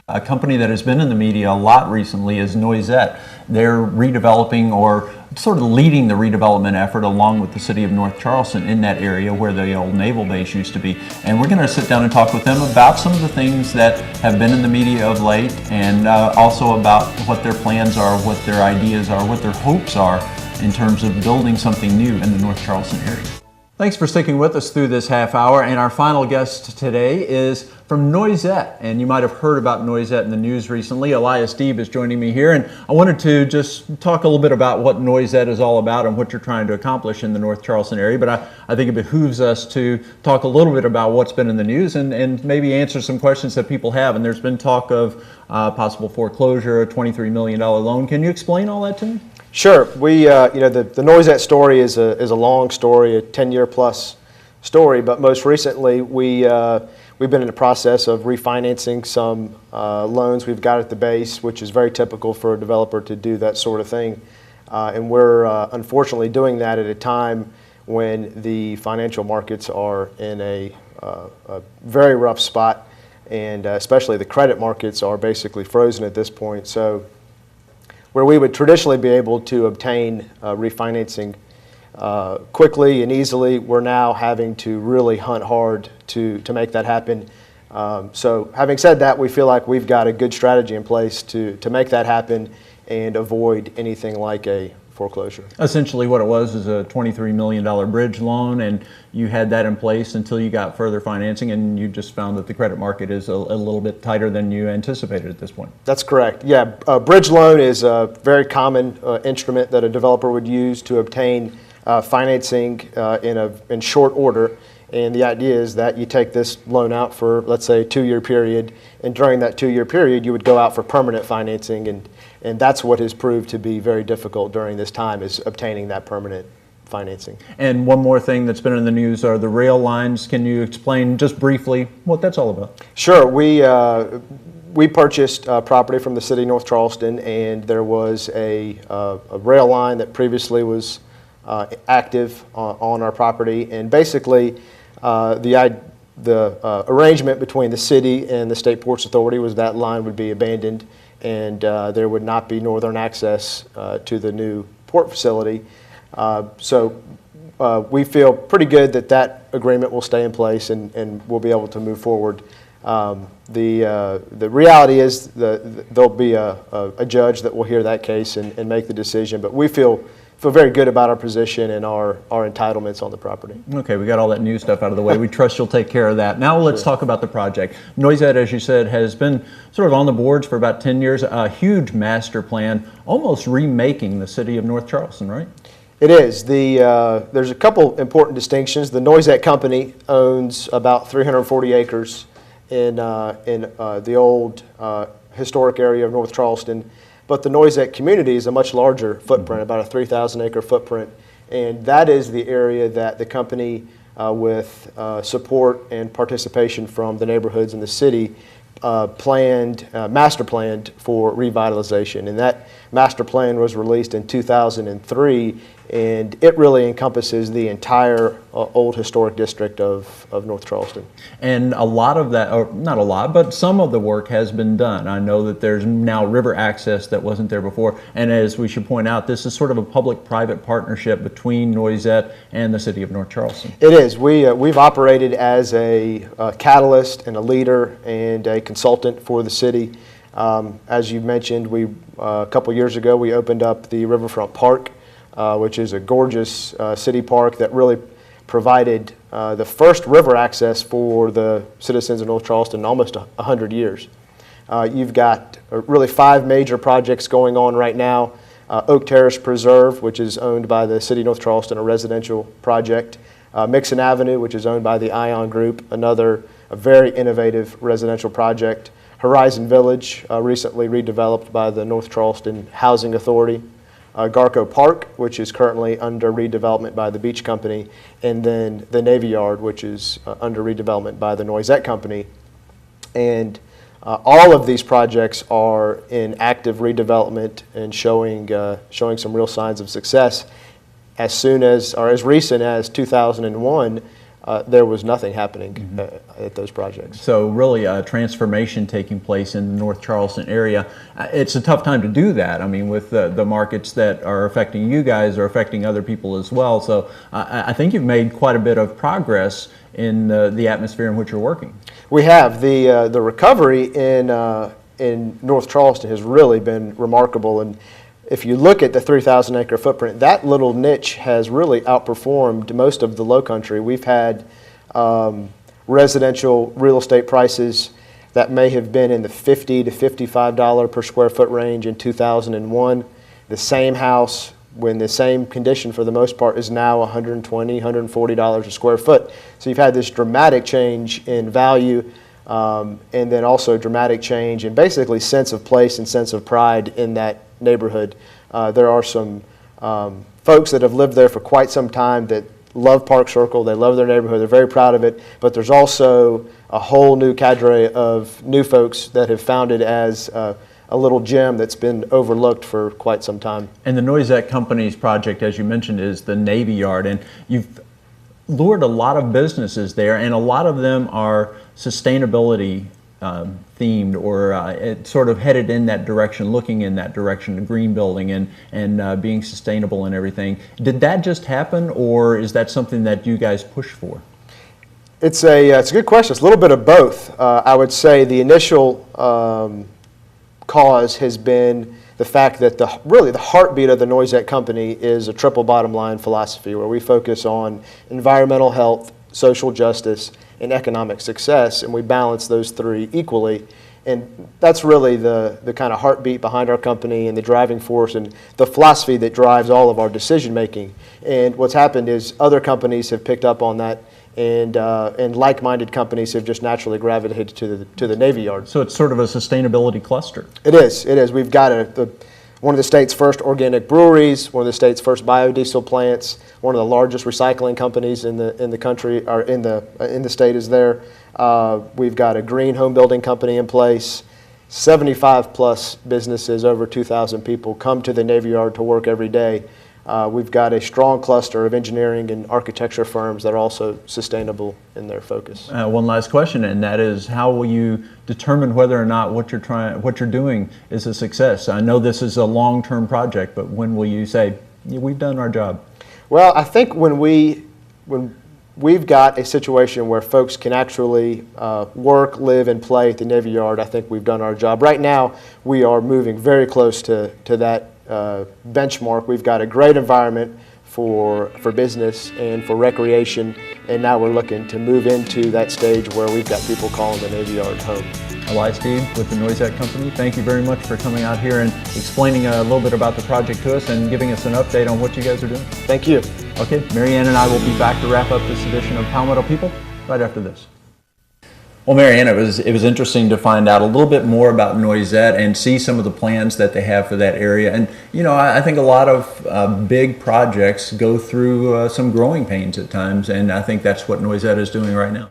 A company that has been in the media a lot recently is Noisette. They're redeveloping or sort of leading the redevelopment effort along with the City of North Charleston in that area where the old naval base used to be. And we're going to sit down and talk with them about some of the things that have been in the media of late, and also about what their plans are, what their ideas are, what their hopes are in terms of building something new in the North Charleston area. Thanks for sticking with us through this half hour, and our final guest today is from Noisette, and you might have heard about Noisette in the news recently. Elias Deeb is joining me here, and I wanted to just talk a little bit about what Noisette is all about and what you're trying to accomplish in the North Charleston area, but I think it behooves us to talk a little bit about what's been in the news and maybe answer some questions that people have. And there's been talk of possible foreclosure, a $23 million loan. Can you explain all that to me? Sure. We, the Noisette story is a long story, a 10-year plus story. But most recently, we've been in the process of refinancing some loans we've got at the base, which is very typical for a developer to do that sort of thing. And we're unfortunately doing that at a time when the financial markets are in a very rough spot, and especially the credit markets are basically frozen at this point. So, where we would traditionally be able to obtain refinancing quickly and easily, we're now having to really hunt hard to make that happen. So having said that, we feel like we've got a good strategy in place to make that happen and avoid anything like a foreclosure. Essentially what it was is a $23 million bridge loan, and you had that in place until you got further financing, and you just found that the credit market is a little bit tighter than you anticipated at this point. That's correct. Yeah, a bridge loan is a very common instrument that a developer would use to obtain financing in short order. And the idea is that you take this loan out for, let's say, a 2-year period, and during that 2-year period you would go out for permanent financing, and that's what has proved to be very difficult during this time, is obtaining that permanent financing. And one more thing that's been in the news are the rail lines. Can you explain just briefly what that's all about? Sure. We purchased property from the City of North Charleston, and there was a rail line that previously was active on our property, and basically the arrangement between the city and the State Ports Authority was that line would be abandoned, and there would not be northern access to the new port facility. So we feel pretty good that that agreement will stay in place, and we'll be able to move forward. The reality is there'll be a judge that will hear that case and make the decision, but we feel very good about our position and our entitlements on the property. Okay, we got all that new stuff out of the way. We trust you'll take care of that. Now let's talk about the project. Noisette, as you said, has been sort of on the boards for about 10 years, a huge master plan, almost remaking the City of North Charleston, right? It is. There's a couple important distinctions. The Noisette Company owns about 340 acres in the old historic area of North Charleston. But the Noisette community is a much larger footprint, about a 3,000 acre footprint, and that is the area that the company, with support and participation from the neighborhoods in the city, master planned for revitalization. And that master plan was released in 2003, and it really encompasses the entire old historic district of North Charleston. And a lot of that, or not a lot, but some of the work has been done. I know that there's now river access that wasn't there before, and as we should point out, this is sort of a public-private partnership between Noisette and the City of North Charleston. It is. We've operated as a catalyst and a leader and a consultant for the city. As you mentioned, a couple years ago we opened up the Riverfront Park, which is a gorgeous city park that really provided the first river access for the citizens of North Charleston in almost 100 years. You've got really 5 major projects going on right now. Oak Terrace Preserve, which is owned by the City of North Charleston, a residential project. Mixon Avenue, which is owned by the Ion Group, a very innovative residential project. Horizon Village, recently redeveloped by the North Charleston Housing Authority. Garco Park, which is currently under redevelopment by the Beach Company, and then the Navy Yard, which is under redevelopment by the Noisette Company. And all of these projects are in active redevelopment and showing some real signs of success. As soon as, or as recent as 2001, there was nothing happening at those projects. So really a transformation taking place in the North Charleston area. It's a tough time to do that. I mean, with the markets that are affecting you guys are affecting other people as well. So I think you've made quite a bit of progress in the atmosphere in which you're working. We have. The recovery in North Charleston has really been remarkable. And if you look at the 3,000 acre footprint, that little niche has really outperformed most of the low country. We've had residential real estate prices that may have been in the $50 to $55 per square foot range in 2001. The same house, when the same condition for the most part, is now $120, $140 a square foot. So you've had this dramatic change in value, and then also dramatic change in basically sense of place and sense of pride in that neighborhood. There are some folks that have lived there for quite some time that love Park Circle. They love their neighborhood. They're very proud of it. But there's also a whole new cadre of new folks that have found it as a little gem that's been overlooked for quite some time. And the Noisette Company's project, as you mentioned, is the Navy Yard, and you've lured a lot of businesses there, and a lot of them are sustainability themed, or it's sort of headed in that direction, looking in that direction, the green building and being sustainable and everything. Did that just happen, or is that something that you guys push for? It's a good question. It's a little bit of both. I would say the initial cause has been the fact that really the heartbeat of the Noisette Company is a triple bottom line philosophy, where we focus on environmental health, social justice, and economic success, and we balance those three equally. And that's really the kind of heartbeat behind our company and the driving force and the philosophy that drives all of our decision making. And what's happened is other companies have picked up on that, and like-minded companies have just naturally gravitated to the Navy Yard. So it's sort of a sustainability cluster. It is. It is. We've got one of the state's first organic breweries, one of the state's first biodiesel plants, one of the largest recycling companies in the country, or in the state is there. We've got a green home building company in place. 75 plus businesses, over 2,000 people come to the Navy Yard to work every day. We've got a strong cluster of engineering and architecture firms that are also sustainable in their focus. One last question, and that is, how will you determine whether or not what you're doing is a success? I know this is a long-term project, but when will you say, yeah, we've done our job? Well, I think when we've got a situation where folks can actually work, live, and play at the Navy Yard, I think we've done our job. Right now, we are moving very close to that benchmark. We've got a great environment for business and for recreation, and now we're looking to move into that stage where we've got people calling the Navy Yard home. Elias Deeb with the Noisette Company, thank you very much for coming out here and explaining a little bit about the project to us and giving us an update on what you guys are doing. Thank you. Okay, Marianne and I will be back to wrap up this edition of Palmetto People right after this. Well, Marianne, it was interesting to find out a little bit more about Noisette and see some of the plans that they have for that area. And, you know, I think a lot of big projects go through some growing pains at times, and I think that's what Noisette is doing right now.